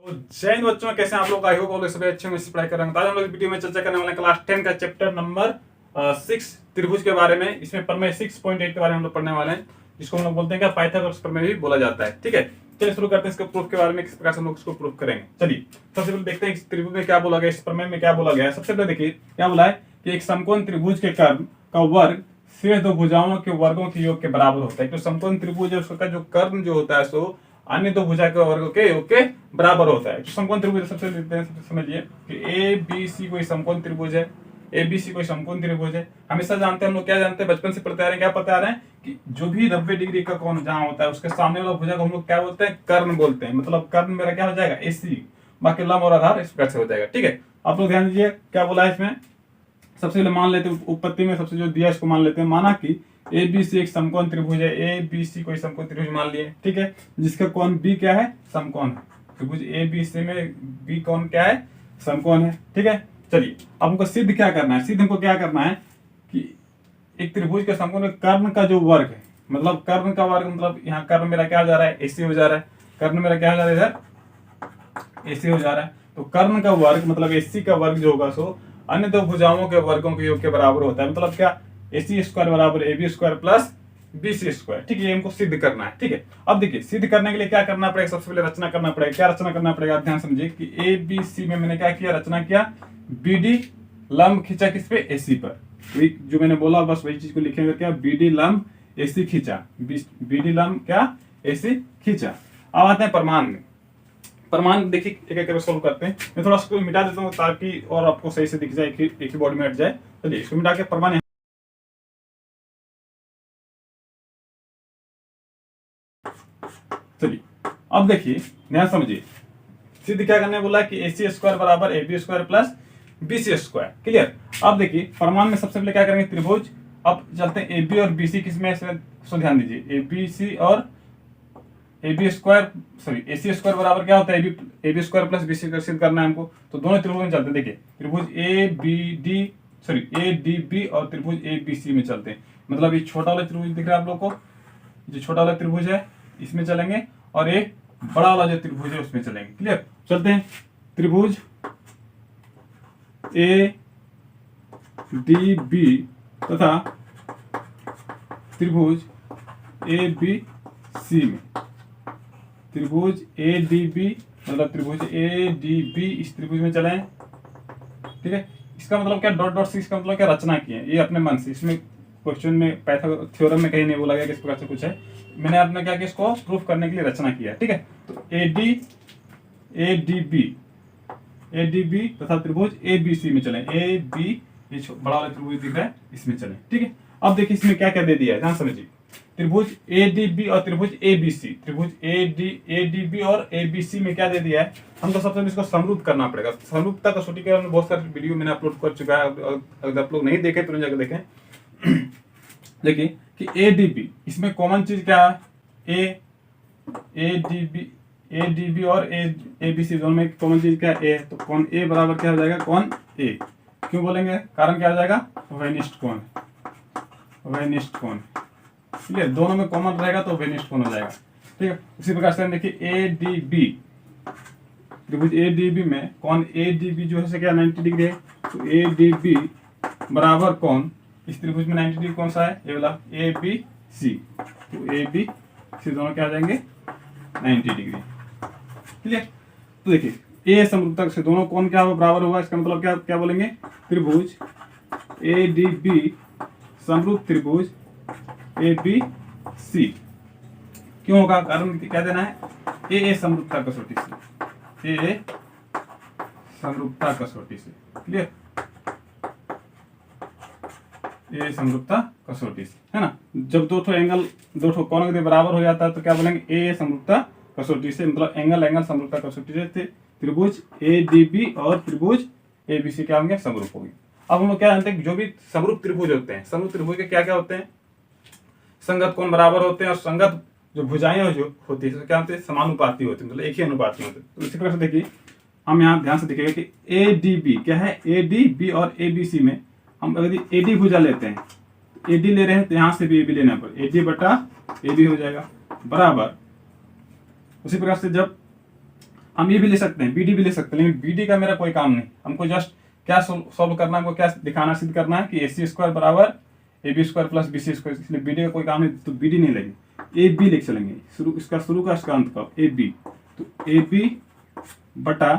तो जय हिंद बच्चों, कैसे हैं आप लोग? आई होप आप लोग सभी अच्छे में पढ़ाई कर रहे हैं। आज हम लोग इस वीडियो में चर्चा करने वाले हैं क्लास 10 का चैप्टर नंबर 6 त्रिभुज के बारे में। इसमें प्रमेय 6.8 के बारे में हम लोग पढ़ने वाले हैं, जिसको हम लोग बोलते हैं क्या, पाइथागोरस प्रमेय भी बोला जाता है। ठीक है, चलिए शुरू करते हैं इसके प्रूफ के बारे में, किस प्रकार से हम लोग इसको प्रूफ करेंगे। चलिए सबसे पहले देखते हैं इस त्रिभुज में क्या बोला गया, इस प्रमेय में क्या बोला गया है। सबसे पहले देखिए क्या बोला है कि एक समकोण त्रिभुज के कर्ण का वर्ग शेष दो भुजाओं के वर्गों के योग के बराबर होता है। तो समकोण त्रिभुज है, उसका जो कर्ण जो होता है सो अन्य दो भुजा के वर्गों के योग के बराबर होता है। तो समकोण त्रिभुज सबसे समझिए कि ए बी सी कोई समकोण त्रिभुज है, ए बी सी कोई समकोण त्रिभुज है। हमेशा जानते हैं हम लोग, क्या जानते हैं, बचपन से पढ़ते आ रहे हैं, क्या पढ़ते आ रहे हैं कि जो भी 90 डिग्री का कोण जहां होता है उसके सामने वाला भुजा को हम लोग क्या बोलते हैं, कर्ण बोलते हैं। मतलब कर्ण मेरा क्या हो जाएगा, एसी, बाकी लंब और आधार इस प्रकार से हो जाएगा। ठीक है, आप लोग ध्यान दीजिए क्या बोला है इसमें। सबसे पहले मान लेते हैं, उत्पत्ति में सबसे जो दिया इसको मान लेते हैं। माना कि ए बी सी एक समकोण त्रिभुज है, ए बी सी कोई समकोण त्रिभुज मान लिए। ठीक है, जिसका कोण बी क्या है, समकोण है। त्रिभुज ए बी सी में बी कोण क्या है, समकोण है। ठीक है, चलिए अब हमको सिद्ध क्या करना है। सिद्ध हमको क्या करना है कि एक त्रिभुज के समकोण में कर्ण का जो वर्ग है, मतलब कर्ण का वर्ग, मतलब यहाँ कर्ण मेरा क्या हो जा रहा है, एसी हो जा रहा है। कर्ण मेरा क्या हो जा रहा है, इधर एसी हो जा रहा है। तो कर्ण का वर्ग मतलब एसी का वर्ग जो होगा सो अन्य दो भुजाओं के वर्गों के योग के बराबर होता है। मतलब क्या, AC स्क्वायर बराबर AB square plus BC square. ठीक है, ये हमको सिद्ध करना है। ठीक है, अब देखिए सिद्ध करने के लिए क्या करना पड़ेगा, सबसे पहले रचना करना पड़ेगा। क्या रचना करना पड़ेगा, आप ध्यान समझिए कि ABC में मैंने क्या किया, रचना किया, BD लंब खींचा किस पे, AC पर। वही जो मैंने बोला बस वही चीज को लिखेंगे, क्या, BD लंब AC खींचा, BD लंब क्या, AC खींचा। अब आते हैं प्रमाण में। प्रमाण देखिए एक एक करके सोल्व करते हैं। मैं थोड़ा सा मिटा देता हूँ ताकि और आपको सही से दिख जाए, एक ही बॉडी में हट जाए। चलिए इसको मिटा के प्रमाण, चलिए अब देखिए ध्यान समझिए। सिद्ध क्या करने बोला कि AC स्क्वायर बराबर AB square plus BC square. Clear. अब देखिए प्रमाण में सबसे पहले क्या करेंगे, त्रिभुज। अब चलते हैं AB और BC किसमें, सो ध्यान दीजिए, ABC और AB square sorry AC square बराबर क्या होता है, AB स्क्वायर प्लस BC का सिद्ध करना है हमको। तो दोनों त्रिभुज में चलते हैं। देखिए त्रिभुज ADB और त्रिभुज ABC में चलते हैं। मतलब ये छोटा वाला त्रिभुज दिख रहा है आप लोग को, जो छोटा वाला त्रिभुज है इसमें चलेंगे, और एक बड़ा वाला जो त्रिभुज है उसमें चलेंगे। क्लियर, चलते हैं। त्रिभुज ADB तथा त्रिभुज ABC में, त्रिभुज ADB मतलब त्रिभुज ADB इस त्रिभुज में चले। ठीक है, इसका मतलब क्या, डॉट डॉट सी, इसका मतलब क्या, रचना की है ये अपने मन से। इसमें क्वेश्चन में पाइथागोरस थ्योरम में कहीं नहीं बोला गया किस प्रकार से कुछ है, मैंने आपने क्या किया, इसको प्रूफ करने के लिए रचना किया। ठीक है, तो ADB तथा त्रिभुज ABC में चले। AB ये बड़ा वाला त्रिभुज दिख रहा है इसमें चले। ठीक है, अब देखिए इसमें क्या क्या दे दिया है, ध्यान समझिए। त्रिभुज ADB और त्रिभुज ABC, त्रिभुज ADB और ABC में क्या दे दिया है, हमको सबसे पहले इसको समरूप करना पड़ेगा। समरूपता कसौटी के बहुत सारे वीडियो मैंने अपलोड कर चुका है, अगर आप लोग नहीं देखे तो जाकर देखें। देखिए कि ADB इसमें कॉमन चीज क्या है, ADB और ABC दोनों में कॉमन चीज क्या है, A। तो कौन A बराबर क्या हो जाएगा, कौन A। क्यों बोलेंगे, कारण क्या हो जाएगा, वेनिस्ट कोण, वेनिस्ट कोण। क्लियर, दोनों में कॉमन रहेगा तो वेनिस्ट कोण हो जाएगा। ठीक है, उसी प्रकार से देखिए ADB, त्रिभुज ADB में कौन ADB जो है क्या 90 डिग्री है। तो ADB बराबर कौन, इस त्रिभुज में 90 डिग्री कौन सा है, ये वाला ABC। तो ABC दोनों क्या आ जाएंगे, 90 डिग्री। क्लियर, तो देखिए A समरूपता से दोनों कौन क्या बराबर होगा, इसका मतलब क्या क्या बोलेंगे, त्रिभुज ADB समरूप त्रिभुज ABC। क्यों होगा, कारण क्या देना है, A समरूपता कसौटी से, A समरूपता कसौटी से। क्लियर, A समरूपता कसौटी से, है ना। जब दो ठो कोणों के बराबर हो जाता है तो क्या बोलेंगे, A समरूपता कसौटी से, मतलब एंगल समरूपता कसौटी से त्रिभुज ADB और त्रिभुज ABC क्या होंगे, समरूप होंगे। अब हम लोग क्या जानते हैं, जो भी समरूप त्रिभुज होते हैं, समरूप त्रिभुज के क्या क्या होते हैं, संगत कोण बराबर होते हैं, और संगत जो भुजाएं जो होती है क्या होते हैं, समानुपाती होते हैं, मतलब एक ही अनुपात में होते हैं। तो इसी प्रकार से देखिए हम यहाँ ध्यान से देखिएगा कि ADB क्या है, ADB और ABC में हम अगर AD भुजा लेते हैं, AD ले रहे हैं तो यहाँ से भी AB लेना पड़ेगा, AD बटा AB हो जाएगा, बराबर। उसी प्रकार से जब हम ये भी ले सकते हैं, बी डी भी ले सकते हैं, लेकिन बी डी का मेरा कोई काम नहीं। हमको जस्ट क्या सॉल्व करना है, हमको क्या दिखाना, सिद्ध करना है कि ए सी स्क्वायर बराबर A B square plus B C square, इसलिए बी डी का कोई काम नहीं, तो बी डी नहीं लेंगे, ए बी लिख चलेंगे, इसका शुरू का इसका अंत का ए बी, तो ए बी बटा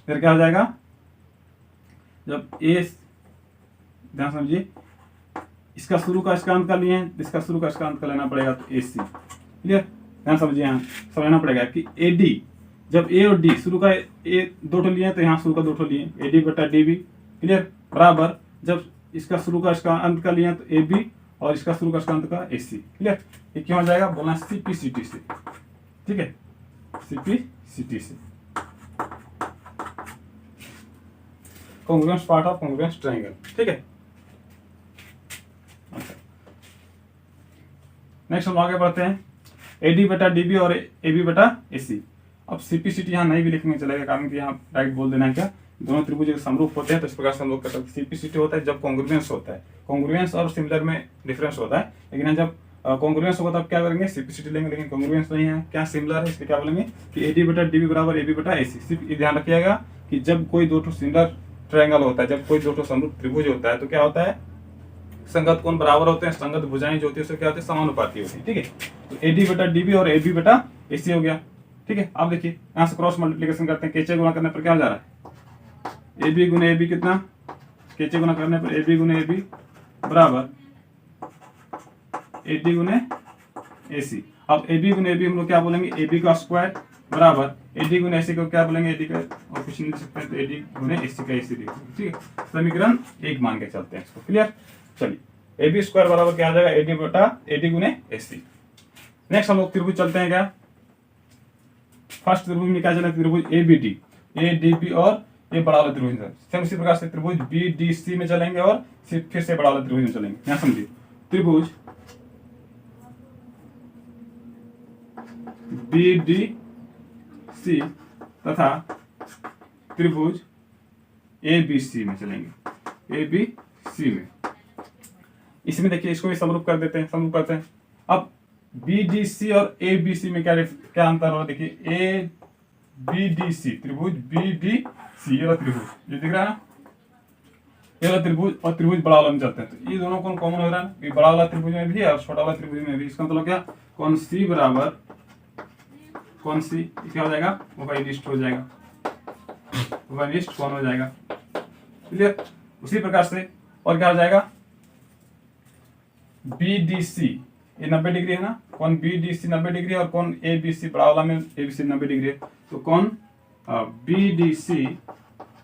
फिर क्या हो जाएगा, जब ए, ध्यान समझिए, इसका शुरू का इसका अंत का लिए हैं, इसका शुरू का इसका अंत का लेना पड़ेगा, तो ए सी, क्लियर। ध्यान समझिए, यहाँ समझना पड़ेगा कि ए डी, जब ए और डी शुरू का ए दो ठो लिए तो यहाँ शुरू का दो ठो लिए, ए डी बटा डी बी, क्लियर, बराबर जब इसका शुरू का इसका अंत का लिया तो ए बी और इसका शुरू का इसका अंत का ए सी, क्लियर। ये क्यों हो जाएगा, बोलना सी पी सी टी से, ठीक है, सी पी सी टी से, congruence part of congruence triangle, ठीक है। अच्छा, नेक्स्ट हम आगे बढ़ते हैं, ए डी बटा डी बी और ए बी बटा ए सी। अब सीपीसीटी यहाँ नहीं भी लिखने चलेगा, कारण कि यहाँ डायरेक्ट बोल देना है क्या, दोनों त्रिभुज समरूप होते हैं, तो इस प्रकार से हम लोग कर सकते हैं। सीपीसीटी होता है जब कॉन्ग्रुएंस होता है, कॉन्ग्रुएंस और सिमिलर में डिफरेंस होता है, लेकिन जब कॉन्ग्रुएंस होगा तब क्या करेंगे, सीपीसीटी लेंगे, लेकिन कॉन्ग्रुएंस नहीं है, क्या सिमिलर है, इसलिए क्या बोलेंगे कि ए डी बटा डी बी बराबर ए बी बटा ए सी। सिर्फ ध्यान रखिएगा कि जब कोई दो ठो सिमिलर ट्रायंगल होता है, जब कोई दो ठो समरूप त्रिभुज होता है, तो क्या होता है, संगत कोण बराबर होते हैं, संगत भुजाएं जो होती है उससे क्या होती है, समानुपाती होती है, ठीक है। तो ए डी बटा डी बी और ए बी बटा ए सी हो गया, ठीक है। अब देखिए यहाँ से क्रॉस मल्टीप्लिकेशन करते हैं, केचे गुना करने पर क्या हो जा रहा है, ए बी गुने ए बी कितना, केचे गुना करने पर ए बी गुने ए बी बराबर ए डी गुने ए सी। अब ए बी गुने ए बी हम लोग क्या बोलेंगे, ए बी का स्क्वायर बराबर ए डी गुने ए सी को क्या बोलेंगे, ए डी का, और कुछ नहीं लिख सकते हैं, तो ए डी गुने ए सी का ए सी, ठीक है। समीकरण 1 मान के चलते हैं इसको, क्लियर। चलिए ए बी स्क्वायर बराबर क्या आ जाएगा, ए डी बटा ए डी गुने ए सी। नेक्स्ट हम लोग त्रिभुज चलते हैं, क्या फर्स्ट त्रिभुज में क्या चला, त्रिभुज A B D, A D B और ये बड़ा वाला त्रिभुज है, सेम उसी प्रकार से त्रिभुज बी डी सी में चलेंगे और फिर से बड़ा वाला त्रिभुज में चलेंगे। यहाँ समझिए, त्रिभुज बी डी सी तथा त्रिभुज ए बी सी में चलेंगे, ए बी सी में। इसमें देखिए इसको भी समरूप कर देते हैं, समरूप करते हैं। अब बी डी सी और ए बी सी में क्या अंतर हो, देखिए ए बी डी सी, त्रिभुज बी डी सी, ये त्रिभुज, ये दिख रहा है ना, ये त्रिभुज और त्रिभुज बड़ा वाला में चलते हैं, तो ये दोनों कौन कॉमन हो रहा है, ये बड़ा वाला त्रिभुज में भी और छोटा वाला त्रिभुज में भी। इसका मतलब क्या, कौन सी बराबर कौन सी, क्या हो जाएगा, उभयनिष्ठ हो जाएगा, उभयनिष्ठ कौन हो जाएगा, क्लियर। उसी प्रकार से और क्या हो जाएगा, बी डी सी, ये 90 डिग्री है ना, कौन बी डी सी 90 डिग्री और कौन ए बी सी, बड़ा वाला में ए बी सी 90 डिग्री है, तो कौन बी डी सी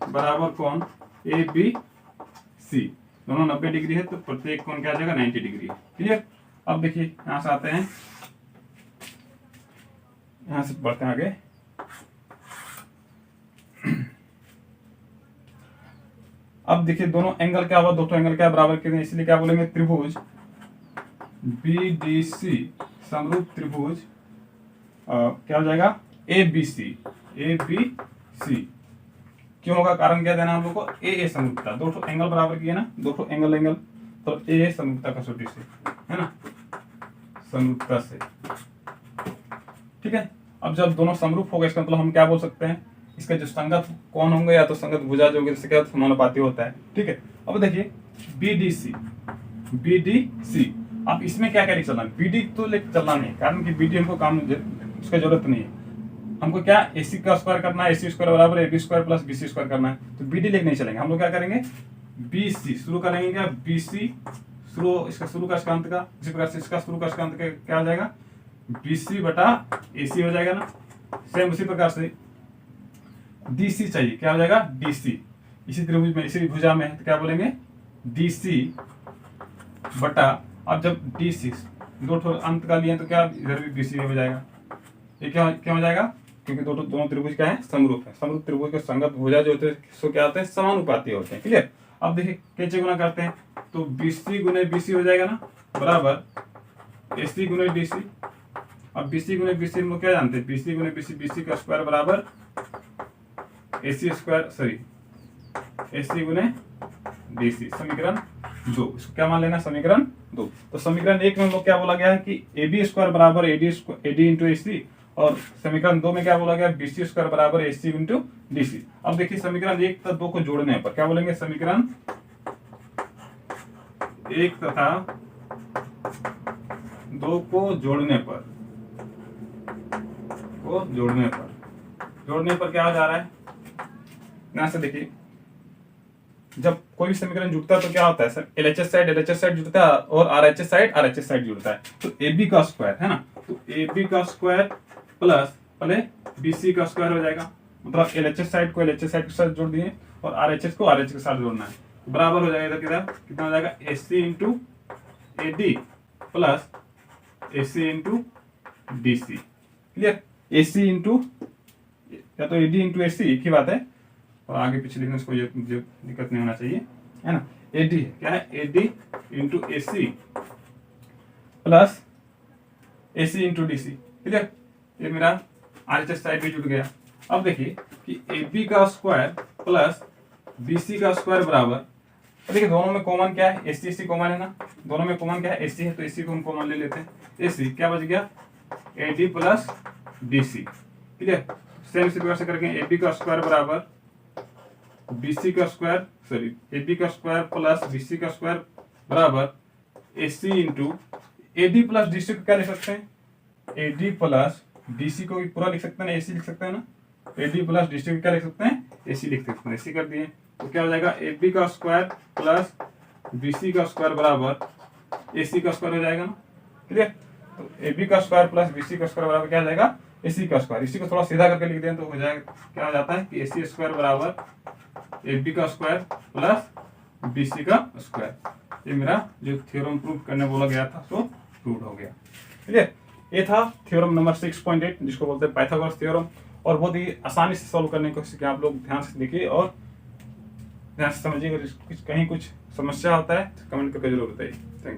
बराबर कौन ए बी सी, दोनों 90 डिग्री है, तो प्रत्येक कौन क्या आ जाएगा, 90 डिग्री है, क्लियर। अब देखिए यहां से आते हैं, यहां से बढ़ते हैं आगे। अब देखिए दोनों एंगल क्या हुआ, दोनों एंगल क्या बराबर कितने, इसलिए क्या बोलेंगे, त्रिभुज बी डी सी समरूप त्रिभुज क्या हो जाएगा, A B C, A B C. क्यों होगा, कारण क्या देना हम लोग को, ए समरूपता, दो ठो एंगल बराबर किए ना, दो ठो एंगल, तो ए समरूपता कसौटी से, है ना, समरूपता से, ठीक है। अब जब दोनों समरूप हो गए, इसका मतलब हम क्या बोल सकते हैं, इसका जो संगत कौन होंगे या तो संगत भुजा जो होंगे, जिससे क्या समानुपाती होता है, ठीक है। अब देखिए B D C, B D C, अब इसमें क्या क्या लिख चलना है, बी डी तो लेकर चलना नहीं, कारण कि बी डी हमको काम उसका जरूरत नहीं है, हमको क्या ए सी का स्क्वायर करना है, ए सी स्क्वायर बराबर A B square plus B C square करना है, तो बी डी लेकर नहीं चलेंगे, हम लोग क्या करेंगे, बी सी शुरू करेंगे, क्या बी सी शुरू, इसका शुरू का इसका अंत का, इसी प्रकार से इसका शुरू का इसका अंत का क्या हो जाएगा, बी सी बटा ए सी हो जाएगा ना। सेम उसी प्रकार से डी सी चाहिए, क्या हो जाएगा, डी सी, इसी त्रिभुज में इसी भुजा में है, तो क्या बोलेंगे, डी सी बटा, अब जब डी सी दो ठो अंत का लिए तो क्या इधर भी बी सी हो जाएगा, ये क्या हो जाएगा, क्योंकि दोनों त्रिभुज क्या है, समरूप है, समरूप त्रिभुज के संगत भुजा जो होते हैं सो क्या होते हैं, समानुपाती होते हैं, क्लियर। अब देखिए कैसे गुना करते हैं, तो बी सी गुने बी सी हो जाएगा ना, बराबर ए सी गुने डी सी। अब बी सी गुने बी सी हम लोग क्या जानते हैं, बी सी गुने बी सी का स्क्वायर बराबर ए सी स्क्वायर, सॉरी ए सी गुने डी सी, समीकरण 2, इसको क्या मान लेना, समीकरण 2। तो समीकरण 1 में हम लोग क्या बोला गया है कि ए बी स्क्वायर बराबर ए डी इंटू ए सी, और समीकरण 2 में क्या बोला गया, BC स्क्वायर बराबर AC इंटू DC। अब देखिए समीकरण 1 तथा 2 को जोड़ने पर क्या बोलेंगे, समीकरण 1 तथा 2 को जोड़ने पर क्या हो जा रहा है, यहां से देखिए जब कोई भी समीकरण जुड़ता है तो क्या होता है सर, LHS साइड जुड़ता है और RHS साइड जुड़ता है। तो AB का स्क्वायर है ना, तो AB का स्क्वायर प्लस पहले BC का स्क्वायर हो जाएगा, मतलब LHS साइड को LHS साइड के साथ जोड़ दिए और RHS को RH के साथ जोड़ना है, बराबर हो जाएगा इधर कितना हो जाएगा, AC into AD plus AC into DC। Clear, AC into या तो AD इंटू AC एक ही बात है, और आगे पीछे लिखने से कोई दिक्कत नहीं होना चाहिए, है ना। AD क्या है, AD into AC plus AC into DC। Clear, ये मेरा RHS साइड भी जुड़ गया। अब देखिए कि AB का स्क्वायर प्लस BC का स्क्वायर बराबर, देखिए दोनों में कॉमन क्या है, AC कॉमन है ना, दोनों में कॉमन क्या है, AC है, तो AC को हम कॉमन ले लेते हैं। AC क्या बच गया, AD plus DC। Clear, same इसी प्रकार से करके AB का स्क्वायर बराबर BC का स्क्वायर, सॉरी AB का स्क्वायर प्लस BC का स्क्वायर बराबर AC into AD plus DC को क्या लिख सकते हैं, AD प्लस DC को पूरा लिख सकते हैं, AC लिख सकते हैं ना, AD प्लस DC को क्या लिख सकते हैं, AC लिख सकते हैं, AC कर दिए तो क्या हो जाएगा, AB का स्क्वायर प्लस BC का स्क्वायर बराबर AC का स्क्वायर हो जाएगा ना। क्लियर, तो AB का स्क्वायर प्लस BC का स्क्वायर बराबर क्या हो जाएगा, AC का स्क्वायर। इसी को थोड़ा सीधा करके लिख दें तो हो जाएगा, क्या हो जाता है कि AC स्क्वायर बराबर AB का स्क्वायर प्लस BC का स्क्वायर। ये मेरा जो थ्योरम प्रूव करने बोला गया था तो प्रूव हो गया। क्लियर, ये था थ्योरम नंबर 6.8 जिसको बोलते हैं पाइथागोरस थ्योरम, और बहुत ही आसानी से सॉल्व करने की कोशिश किया। आप लोग ध्यान से देखिए और ध्यान से समझिए, अगर कहीं कुछ समस्या होता है तो कमेंट करके जरूर बताइए। Thank you.